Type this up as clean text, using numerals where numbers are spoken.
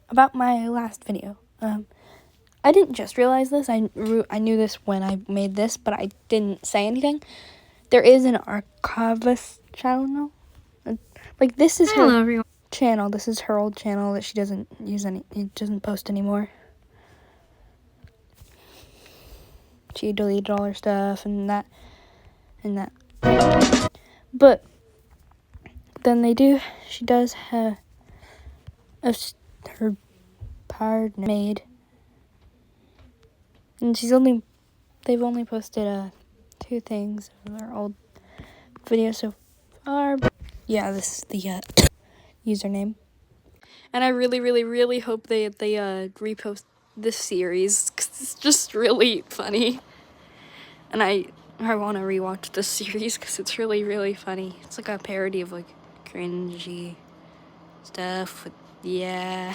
about my last video. I didn't just realize this. I knew this when I made this, but I didn't say anything. There is an archivist channel. Like, this is Hello, her everyone. channel. This is her old channel that she doesn't use doesn't post anymore. She deleted all her stuff and that. But then she does have her partner made. And they've only posted 2 things of their old videos so far. Yeah, this is the username. And I really, really, really hope they repost this series, because it's just really funny. And I want to rewatch this series because it's really, really funny. It's like a parody of like cringy stuff. Yeah.